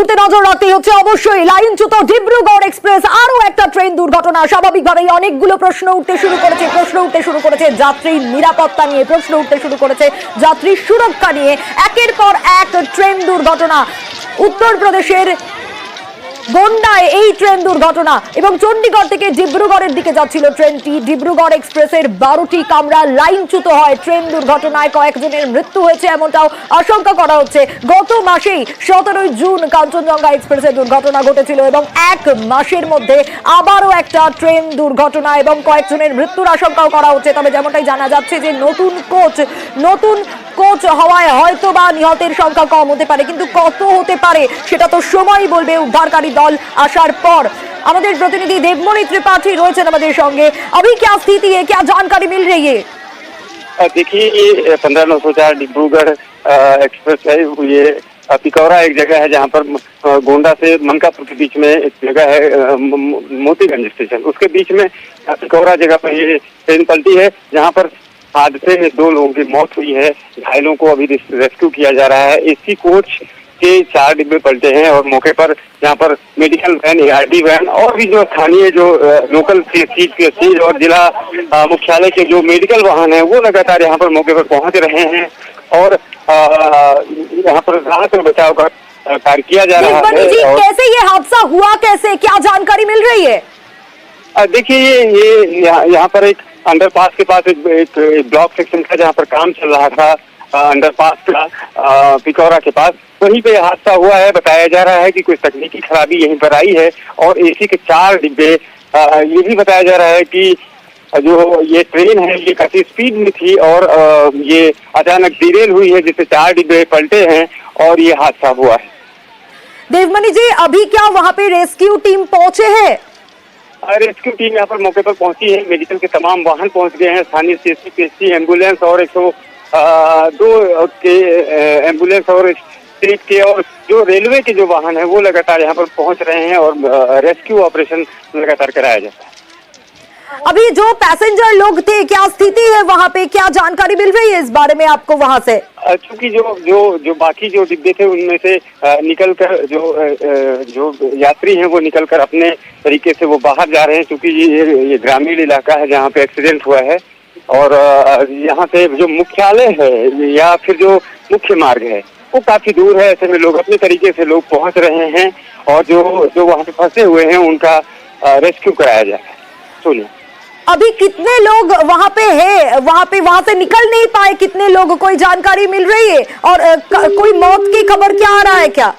মুহূর্তে নজর রাখতে হচ্ছে অবশ্যই লাইনচ্যুত ডিব্রুগড় এক্সপ্রেস আরো একটা ট্রেন দুর্ঘটনা। স্বাভাবিকভাবেই অনেকগুলো প্রশ্ন উঠতে শুরু করেছে যাত্রীর নিরাপত্তা নিয়ে, প্রশ্ন উঠতে শুরু করেছে যাত্রীর সুরক্ষা নিয়ে। একের পর এক ট্রেন দুর্ঘটনা, উত্তরপ্রদেশের গোন্ডায় এই ট্রেন দুর্ঘটনা এবং চণ্ডীগড় থেকে ডিব্রুগড়ের দিকে যাচ্ছিল ট্রেনটি। ডিব্রুগড় এক্সপ্রেসের 12টি কামরা লাইনচ্যুত হয় ট্রেন দুর্ঘটনায়। কয়েকজনের মৃত্যু হয়েছে এমনটাও আশঙ্কা করা হচ্ছে। গত মাসেই 17 জুন কাঞ্চনজঙ্ঘা এক্সপ্রেসের দুর্ঘটনা ঘটেছিল এবং এক মাসের মধ্যে আবারও একটা ট্রেন দুর্ঘটনা এবং কয়েকজনের মৃত্যুর আশঙ্কাও করা হচ্ছে। তবে যেমনটাই জানা যাচ্ছে যে নতুন কোচ হওয়ায় হয়তো বা নিহতের সংখ্যা কম হতে পারে, কিন্তু কত হতে পারে সেটা তো সময়ই বলবে উদ্ধারকারী দল আসার পর। আমাদের প্রতিনিধি দেবমণি ত্রিপাঠী রয়েছেন আমাদের সঙ্গে। अभी क्या स्थिति है, क्या जानकारी मिल रही है? देखिए, ये 15/9/4 डिब्रूगढ़ एक्सप्रेस है। ये पिकौरा एक जगह है जहाँ पर गोंडा से मनकापुर के बीच में एक जगह है, मोतीगंज स्टेशन, उसके बीच में पिकौरा जगह पर ये ट्रेन पलटी है, जहाँ पर हादसे में 2 लोगों की मौत हुई है। घायलों को अभी रेस्क्यू किया जा रहा है। एसी कोच के 4 डिब्बे पलटे हैं और मौके पर यहाँ पर मेडिकल वैन, ART वैन और भी जो स्थानीय जो लोकल CHC और जिला मुख्यालय के जो मेडिकल वाहन है वो लगातार यहाँ पर मौके पर पहुंच रहे हैं और यहाँ पर राहत और बचाव का कार्य किया जा रहा है। कैसे ये हादसा हुआ, कैसे, क्या जानकारी मिल रही है? देखिए, ये यहाँ पर एक अंडरपास के पास एक ब्लॉक सेक्शन का जहाँ पर काम चल रहा था, अंडरपास का पिकौरा के पास, वहीं पे हादसा हुआ है। बताया जा रहा है कि कोई तकनीकी खराबी यहीं पर आई है और एसी के 4 डिब्बे, ये भी बताया जा रहा है कि जो ये ट्रेन है ये काफी स्पीड में थी और ये अचानक डिरेल हुई है, जिससे 4 डिब्बे पलटे हैं और ये हादसा हुआ है। देवमणि जी, अभी क्या वहाँ पे रेस्क्यू टीम पहुंचे हैं? रेस्क्यू टीम यहाँ पर मौके पर पहुंची है। मेडिकल के तमाम वाहन पहुंच गए हैं। स्थानीय CHC, PHC एम्बुलेंस और 102 के एम्बुलेंस और स्टेट के और जो रेलवे के जो वाहन है वो लगातार यहाँ पर पहुंच रहे हैं और रेस्क्यू ऑपरेशन लगातार कराया जाता है। अभी जो पैसेंजर लोग थे, क्या स्थिति है वहाँ पे, क्या जानकारी मिल रही है इस बारे में आपको वहाँ से? चूंकि जो बाकी जो डिब्बे थे उनमें से निकलकर जो यात्री हैं वो निकलकर अपने तरीके से वो बाहर जा रहे हैं, क्योंकि ये ग्रामीण इलाका है जहाँ पे एक्सीडेंट हुआ है और यहाँ से जो मुख्यालय है या फिर जो मुख्य मार्ग है वो काफी दूर है। ऐसे में लोग अपने तरीके से लोग पहुंच रहे हैं और जो वहाँ पे फंसे हुए हैं उनका रेस्क्यू कराया जा रहा है। सुनिए, अभी कितने लोग वहाँ पे हैं, वहाँ से निकल नहीं पाए कितने लोग, कोई जानकारी मिल रही है? और कोई मौत की खबर क्या आ रहा है क्या?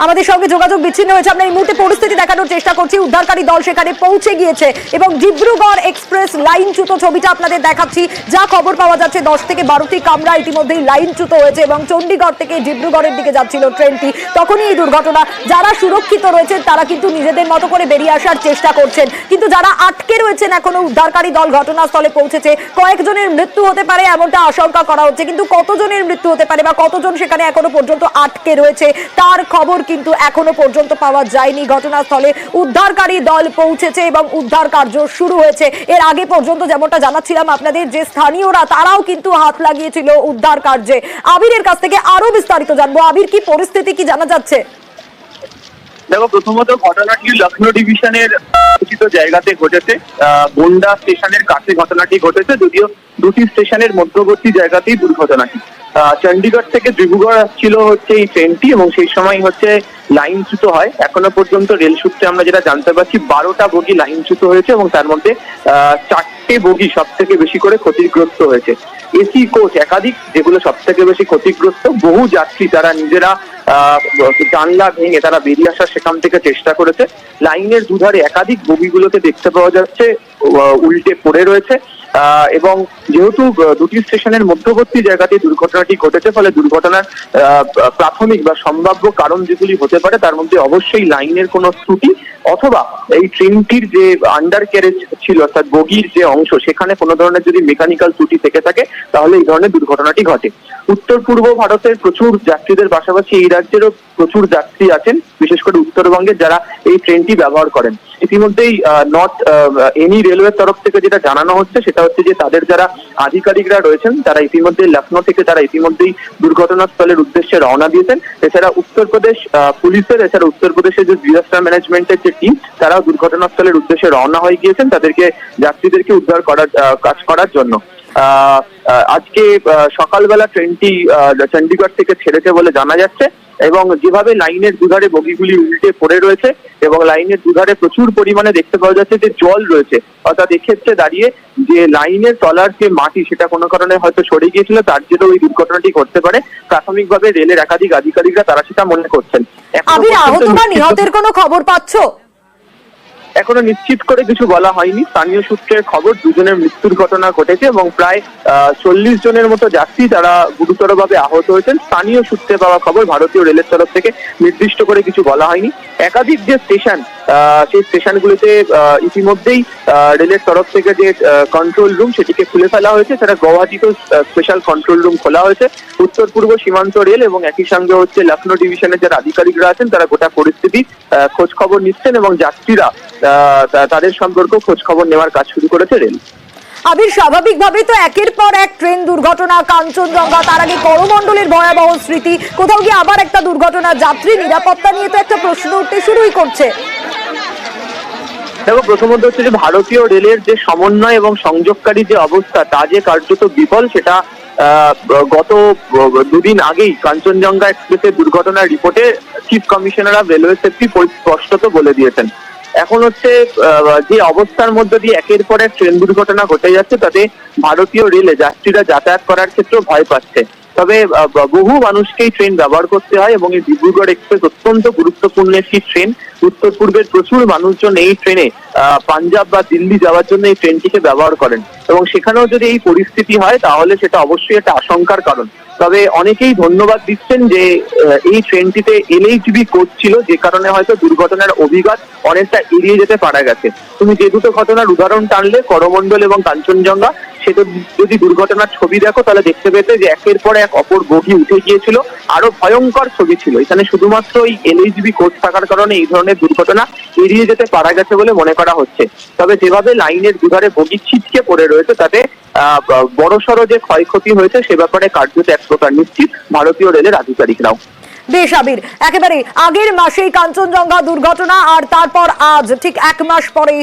আমাদের সঙ্গে যোগাযোগ বিচ্ছিন্ন হয়েছে। আমরা এই মুহূর্তে পরিস্থিতি দেখানোর চেষ্টা করছি। উদ্ধারকারী দল সেখানে পৌঁছে গিয়েছে এবং ডিব্রুগড় এক্সপ্রেস লাইনচ্যুত ছবিটা আপনাদের দেখাচ্ছি। যা খবর পাওয়া যাচ্ছে 10 থেকে 12টি কামরা ইতিমধ্যেই লাইনচ্যুত হয়েছে এবং চণ্ডীগড় থেকে ডিব্রুগড়ের দিকে যাচ্ছিল ট্রেনটি, তখনই এই দুর্ঘটনা। যারা সুরক্ষিত রয়েছেন তারা কিন্তু নিজেদের মতো করে বেরিয়ে আসার চেষ্টা করছেন, কিন্তু যারা আটকে রয়েছেন এখনো উদ্ধারকারী দল ঘটনাস্থলে পৌঁছেছে। কয়েকজনের মৃত্যু হতে পারে এমনটা আশঙ্কা করা হচ্ছে, কিন্তু কতজনের মৃত্যু হতে পারে বা কতজন সেখানে এখনো পর্যন্ত আটকে রয়েছে তার খবর কিন্তু এখনো পর্যন্ত পাওয়া যায়নি। ঘটনাস্থলে উদ্ধারকারী দল পৌঁছেছে এবং উদ্ধার কার্য শুরু হয়েছে। এর আগে পর্যন্ত যেমনটা জানাচ্ছিলাম আপনাদের, যে স্থানীয়রা তারাও কিন্তু হাত লাগিয়েছিল উদ্ধার কার্যে। আবিরের কাছ থেকে আরো বিস্তারিত জানবো। আবির, কি পরিস্থিতি, কি জানা যাচ্ছে? দেখো, প্রথমত ঘটনাটি লখনৌ ডিভিশনের উচিত জায়গাতে ঘটেছে। গোন্ডা স্টেশনের কাছে ঘটনাটি ঘটেছে, যদিও দুটি স্টেশনের মধ্যবর্তী জায়গাতেই দুর্ঘটনাটি। চণ্ডীগড় থেকে ডিব্রুগড় আসছিল হচ্ছে এই ট্রেনটি এবং সেই সময় হচ্ছে লাইনচ্যুত হয়। এখনো পর্যন্ত রেল সূত্রে আমরা যেটা জানতে পারছি 12টা বগি লাইনচ্যুত হয়েছে এবং তার মধ্যে 4টে বগি সব থেকে বেশি করে ক্ষতিগ্রস্ত হয়েছে। এসি কোচ একাধিক, যেগুলো সব থেকে বেশি ক্ষতিগ্রস্ত। বহু যাত্রী তারা নিজেরা জানলা ভেঙে তারা বেরিয়ে আসার সেখান থেকে চেষ্টা করেছে। লাইনের দুধারে একাধিক বগিগুলোকে দেখতে পাওয়া যাচ্ছে উল্টে পড়ে রয়েছে এবং যেহেতু দুটি স্টেশনের মধ্যবর্তী জায়গাতে দুর্ঘটনাটি ঘটেছে, ফলে দুর্ঘটনার প্রাথমিক বা সম্ভাব্য কারণ যেগুলি হতে পারে তার মধ্যে অবশ্যই লাইনের কোনো ত্রুটি অথবা এই ট্রেনটির যে আন্ডার ক্যারেজ ছিল অর্থাৎ বগির যে অংশ সেখানে কোনো ধরনের যদি মেকানিক্যাল ত্রুটি থেকে থাকে তাহলে এই ধরনের দুর্ঘটনাটি ঘটে। উত্তর পূর্ব ভারতের প্রচুর যাত্রীদের পাশাপাশি এই রাজ্যেরও প্রচুর যাত্রী আছেন, বিশেষ করে উত্তরবঙ্গের, যারা এই ট্রেনটি ব্যবহার করেন। ইতিমধ্যেই নর্থ এনি রেলওয়ের তরফ থেকে যেটা জানানো হচ্ছে সেটা হচ্ছে যে তাদের যারা আধিকারিকরা রয়েছেন তারা ইতিমধ্যে লখনৌ থেকে তারা ইতিমধ্যেই দুর্ঘটনাস্থলের উদ্দেশ্যে রওনা দিয়েছেন। এছাড়া উত্তরপ্রদেশ পুলিশের, এছাড়া উত্তরপ্রদেশের যে ডিজাস্টার ম্যানেজমেন্টের যে টিম, তারাও দুর্ঘটনাস্থলের উদ্দেশ্যে রওনা হয়ে গিয়েছেন তাদেরকে যাত্রীদেরকে উদ্ধার করার কাজ করার জন্য। আজকে সকালবেলা ট্রেনটি চণ্ডীগড় থেকে ছেড়েছে বলে জানা যাচ্ছে, এবং যেভাবে লাইনের দুধারে বগিগুলি উল্টে পড়ে রয়েছে এবং লাইনের দুধারে প্রচুর পরিমাণে দেখতে পাওয়া যাচ্ছে যে জল রয়েছে, অর্থাৎ এক্ষেত্রে দাঁড়িয়ে যে লাইনের তলার যে মাটি সেটা কোনো কারণে হয়তো সরে গিয়েছিল, তার জন্য ওই দুর্ঘটনাটি ঘটতে পারে। প্রাথমিকভাবে রেলের একাধিক আধিকারিকরা তারা সেটা মনে করছেন। আহত বা নিহতের কোনো খবর পাচ্ছ? এখনো নিশ্চিত করে কিছু বলা হয়নি। স্থানীয় সূত্রের খবর দুজনের মৃত্যুর ঘটনা ঘটেছে এবং প্রায় 40 জনের মতো যাত্রী তারা গুরুতরভাবে আহত হয়েছেন। স্থানীয় সূত্রে পাওয়া খবর, ভারতীয় রেলের তরফ থেকে নির্দিষ্ট করে কিছু বলা হয়নি। একাধিক যে স্টেশন, সেই স্টেশনগুলিতে ইতিমধ্যেই রেলের তরফ থেকে যে কন্ট্রোল রুম সেটিকে খুলে ফেলা হয়েছে। সেটা গুয়াহাটিতেও স্পেশাল কন্ট্রোল রুম খোলা হয়েছে। উত্তর পূর্ব সীমান্ত রেল এবং একই সঙ্গে হচ্ছে লখনৌ ডিভিশনের যারা আধিকারিকরা আছেন তারা গোটা পরিস্থিতি খোঁজ খবর নিচ্ছেন এবং যাত্রীরা তাদের সম্পর্কে খোঁজ খবর নেওয়ার কাজ শুরু করেছে রেল। আবির, স্বাভাবিকভাবেই তো একের পর এক ট্রেন দুর্ঘটনা, কাঞ্চনজঙ্ঘা, তার আগে করমণ্ডলের ভয়াবহ স্মৃতি, কোথাও গিয়ে আবার একটা দুর্ঘটনা, যাত্রী নিরাপত্তা নিয়ে তো একটা প্রশ্ন উঠতে শুরুই করছে। দেখো, প্রথমত হচ্ছে যে ভারতীয় রেলের যে সমন্বয় এবং সংযোগকারী যে অবস্থা তা যে কার্যত বিফল, সেটা গত দুদিন আগেই কাঞ্চনজঙ্ঘা এক্সপ্রেসের দুর্ঘটনার রিপোর্টে chief commissioner of railway safety স্পষ্টত বলে দিয়েছেন। এখন হচ্ছে যে অবস্থার মধ্যে দিয়ে একের পর এক ট্রেন দুর্ঘটনা ঘটে যাচ্ছে, তাতে ভারতীয় রেলে যাত্রীরা যাতায়াত করার ক্ষেত্রেও ভয় পাচ্ছে। তবে বহু মানুষকেই ট্রেন ব্যবহার করতে হয় এবং এই ডিব্রুগড় এক্সপ্রেস অত্যন্ত গুরুত্বপূর্ণ একটি ট্রেন। উত্তর পূর্বের প্রচুর মানুষজন এই ট্রেনে পাঞ্জাব বা দিল্লি যাওয়ার জন্য এই ট্রেনটিকে ব্যবহার করেন, এবং সেখানেও যদি এই পরিস্থিতি হয় তাহলে সেটা অবশ্যই একটা আশঙ্কার কারণ। তবে অনেকেই ধন্যবাদ দিচ্ছেন যে এই ট্রেনটিতে এলএইচবি কোচ ছিল, যে কারণে হয়তো দুর্ঘটনার অভিঘাত অনেকটা এড়িয়ে যেতে পারা গেছে। তুমি যে দুটো ঘটনার উদাহরণ টানলে, করমণ্ডল এবং কাঞ্চনজঙ্ঘা, সেটা যদি দুর্ঘটনার ছবি দেখো তাহলে দেখতে পেতে যে একের পর এক অপর বগি উঠে গিয়েছিল। আরো ভয়ঙ্কর ছবি ছিল। এখানে শুধুমাত্র এই এলএইচবি কোচ থাকার কারণে এই ধরনের দুর্ঘটনা এড়িয়ে যেতে পারা গেছে বলে মনে করা হচ্ছে। তবে যেভাবে লাইনের দুধারে বগি ছিটকে পড়ে রয়েছে তাতে বড়সড় যে ক্ষয়ক্ষতি হয়েছে সে ব্যাপারে কার্যত এক প্রকার নিশ্চিত ভারতীয় রেলের আধিকারিকরাও। বেশ আবির, একেবারে আগের মাসেই কাঞ্চনজঙ্ঘা দুর্ঘটনা, আর তারপর আজ ঠিক 1 মাস পরে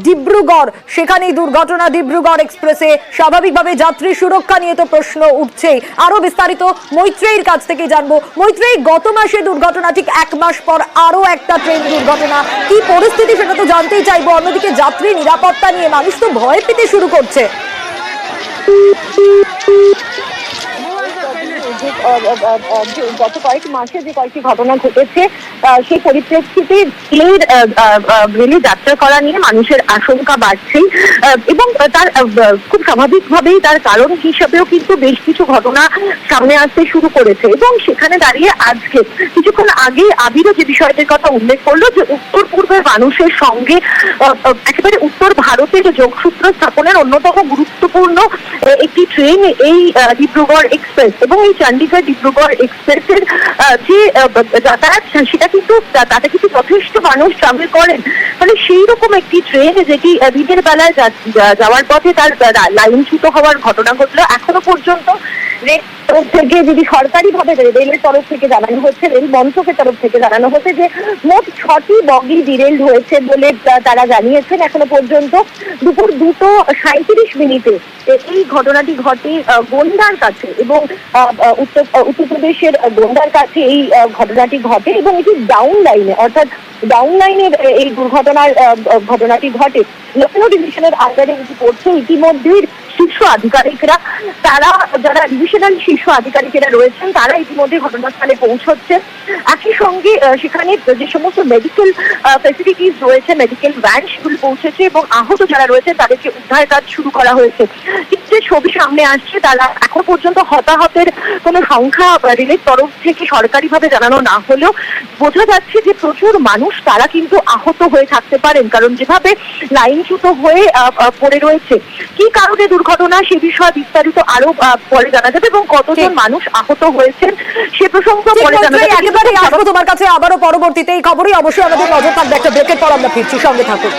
ডিব্রুগড়, সেখানেই দুর্ঘটনা ডিব্রুগড় এক্সপ্রেসে। স্বাভাবিকভাবে যাত্রী সুরক্ষা নিয়ে তো প্রশ্ন উঠছেই। আরো বিস্তারিত মৈত্রেয়ীর কাছ থেকে জানবো। মৈত্রেয়ী, গত মাসে দুর্ঘটনা, ঠিক 1 মাস পর আরো একটা ট্রেন দুর্ঘটনা, কি পরিস্থিতি সেটা তো জানতেই চাইবো। অন্যদিকে যাত্রী নিরাপত্তা নিয়ে মানুষ তো ভয় পেতে শুরু করছে। গত কয়েক মাসে যে কয়েকটি ঘটনা ঘটেছে সেই পরিপ্রেক্ষিতে রেলে যাত্রা করা নিয়ে মানুষের আশঙ্কা বাড়ছেই, এবং তার খুব স্বাভাবিকভাবেই তার কারণ হিসাবেও কিন্তু বেশ কিছু ঘটনা সামনে আসতে শুরু করেছে। এবং সেখানে দাঁড়িয়ে আজকে কিছুক্ষণ আগে আবিরও যে বিষয়টির কথা উল্লেখ করলো, যে উত্তর পূর্বের মানুষের সঙ্গে একেবারে উত্তর ভারতের যোগসূত্র স্থাপনের অন্যতম গুরুত্বপূর্ণ একটি ট্রেন এই ডিব্রুগড় এক্সপ্রেস, এবং এই চণ্ডীগড় ডিব্রুগড় এক্সপ্রেসের যে যাতায়াত সেটা কিন্তু তাতে কিন্তু যথেষ্ট মানুষ ট্রাভেল করেন। মানে সেই রকম একটি ট্রেন যেটি দিনের বেলায় যাওয়ার পথে তার লাইনচ্যুত হওয়ার ঘটনা ঘটলো। এখনো পর্যন্ত রেল তরফ থেকে, যদি সরকারিভাবে রেলের তরফ থেকে জানানো হচ্ছে, রেল মন্ত্রকের তরফ থেকে জানানো হচ্ছে যে মোট 6টি বগি ডিরেল্ড হয়েছে বলে তারা জানিয়েছেন। এখনো পর্যন্ত দুপুর 2:37 এই ঘটনাটি ঘটে গোন্ডার কাছে, এবং উত্তরপ্রদেশের গোন্ডার কাছে এই ঘটনাটি ঘটে, এবং এটি ডাউন লাইনে, অর্থাৎ ডাউন লাইনের এই ঘটনাটি ঘটে। লখনৌ ডিভিশনের আন্ডারে এটি পড়ছে। ইতিমধ্যেই শীর্ষ আধিকারিকরা, তারা যারা ডিভিশনাল শীর্ষ আধিকারিকেরা রয়েছেন তারা ইতিমধ্যে ঘটনাস্থলে পৌঁছচ্ছে। একই সঙ্গে সেখানে যে সমস্ত মেডিকেল ফেসিলিটিস রয়েছে, মেডিকেল ভ্যান, সেগুলো পৌঁছেছে, এবং আহত যারা রয়েছে তাদেরকে উদ্ধার কাজ শুরু করা হয়েছে। কিন্তু যে ছবি সামনে আসছে, তারা এখন পর্যন্ত হতাহতের কোনো সংখ্যা রেলের তরফ থেকে সরকারিভাবে জানানো না হলেও বোঝা যাচ্ছে যে প্রচুর মানুষ তারা কিন্তু আহত হয়ে থাকতে পারেন, কারণ যেভাবে লাইনচ্যুত হয়ে পড়ে রয়েছে। কি কারণে দুর্ঘটনা ঘটনা সে বিষয়ে বিস্তারিত আরো পরে জানা যাবে এবং কতজন ঠিক। মানুষ আহত হয়েছেন সে প্রসঙ্গ পরে জানা যাবে। একেবারে আসবো তোমার কাছে আবারও পরবর্তীতে, এই খবরই অবশ্যই আমাদের নজর থাকবে। একটা ব্রেকের পর আমরা ফিরছি, সঙ্গে থাকুন।